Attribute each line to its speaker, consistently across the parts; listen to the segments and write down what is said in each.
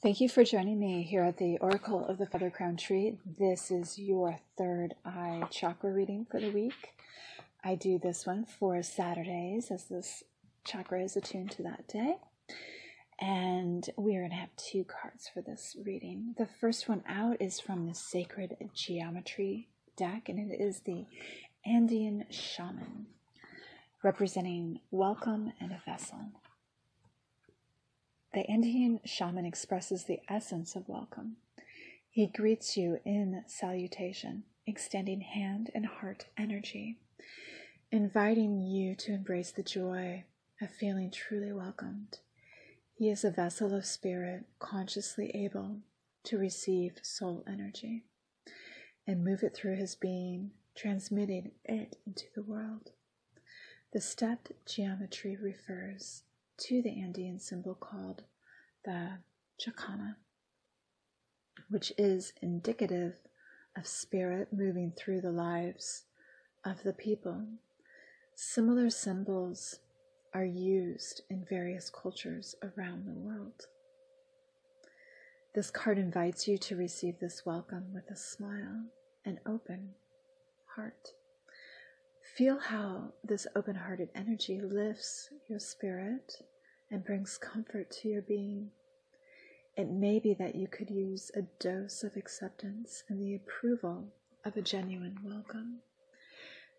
Speaker 1: Thank you for joining me here at the Oracle of the Feather Crown Tree. This is your third eye chakra reading for the week. I do this one for Saturdays as this chakra is attuned to that day. And we are going to have two cards for this reading. The first one out is from the Sacred Geometry deck, and it is the Andean Shaman, representing welcome and a vessel. The Andean Shaman expresses the essence of welcome. He greets you in salutation, extending hand and heart energy, inviting you to embrace the joy of feeling truly welcomed. He is a vessel of spirit, consciously able to receive soul energy and move it through his being, transmitting it into the world. The stepped geometry refers to the Andean symbol called the Chakra, which is indicative of spirit moving through the lives of the people. Similar symbols are used in various cultures around the world. This card invites you to receive this welcome with a smile and open heart. Feel how this open-hearted energy lifts your spirit and brings comfort to your being. It may be that you could use a dose of acceptance and the approval of a genuine welcome.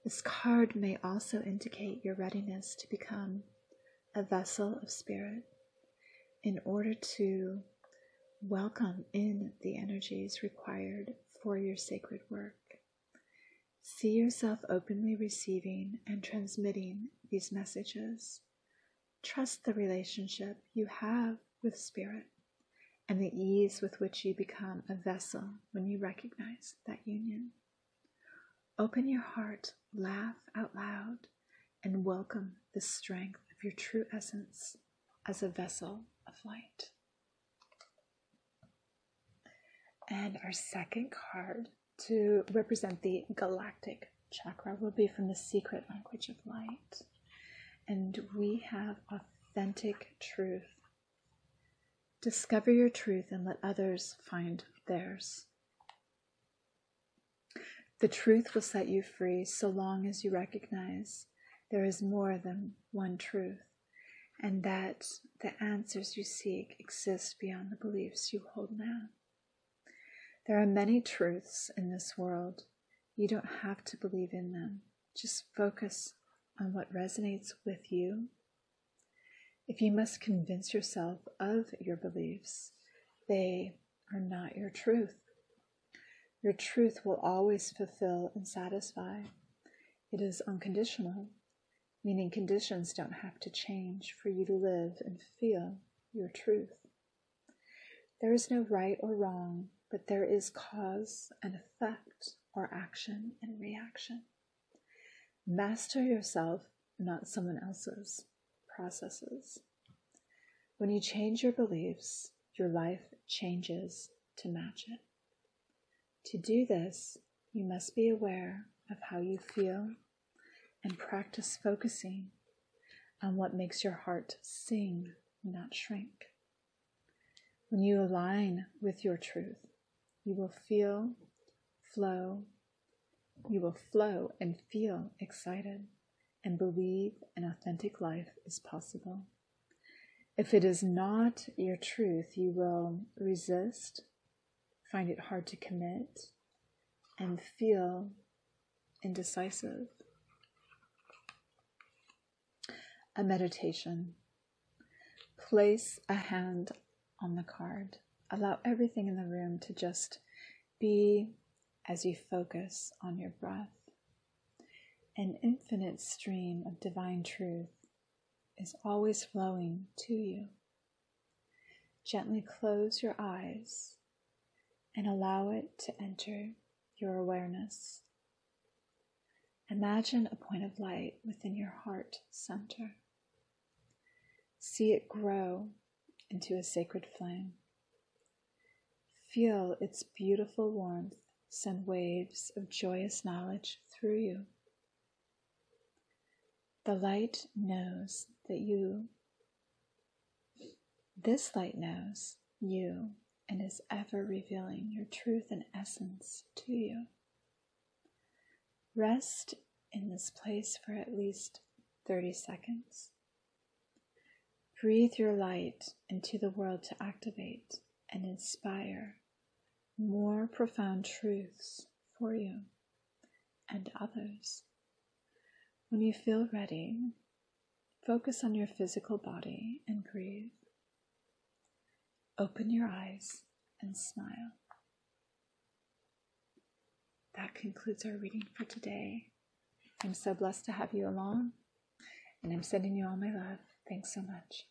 Speaker 1: This card may also indicate your readiness to become a vessel of spirit in order to welcome in the energies required for your sacred work. See yourself openly receiving and transmitting these messages. Trust the relationship you have with spirit and the ease with which you become a vessel when you recognize that union. Open your heart, laugh out loud, and welcome the strength of your true essence as a vessel of light. And our second card to represent the galactic chakra will be from the secret language of light. And we have authentic truth. Discover your truth and let others find theirs. The truth will set you free so long as you recognize there is more than one truth, and that the answers you seek exist beyond the beliefs you hold now. There are many truths in this world. You don't have to believe in them. Just focus on what resonates with you. If you must convince yourself of your beliefs, they are not your truth. Your truth will always fulfill and satisfy. It is unconditional, meaning conditions don't have to change for you to live and feel your truth. There is no right or wrong, but there is cause and effect, or action and reaction. Master yourself, not someone else's processes. When you change your beliefs, your life changes to match it. To do this, you must be aware of how you feel and practice focusing on what makes your heart sing, not shrink. When you align with your truth, you will flow and feel excited and believe an authentic life is possible. If it is not your truth, you will resist, find it hard to commit, and feel indecisive. A meditation. Place a hand on the card. Allow everything in the room to just be as you focus on your breath. An infinite stream of divine truth is always flowing to you. Gently close your eyes and allow it to enter your awareness. Imagine a point of light within your heart center. See it grow into a sacred flame. Feel its beautiful warmth send waves of joyous knowledge through you. The light knows that this light knows you and is ever revealing your truth and essence to you. Rest in this place for at least 30 seconds. Breathe your light into the world to activate and inspire more profound truths for you and others. When you feel ready, focus on your physical body and breathe. Open your eyes and smile. That concludes our reading for today. I'm so blessed to have you along, and I'm sending you all my love. Thanks so much.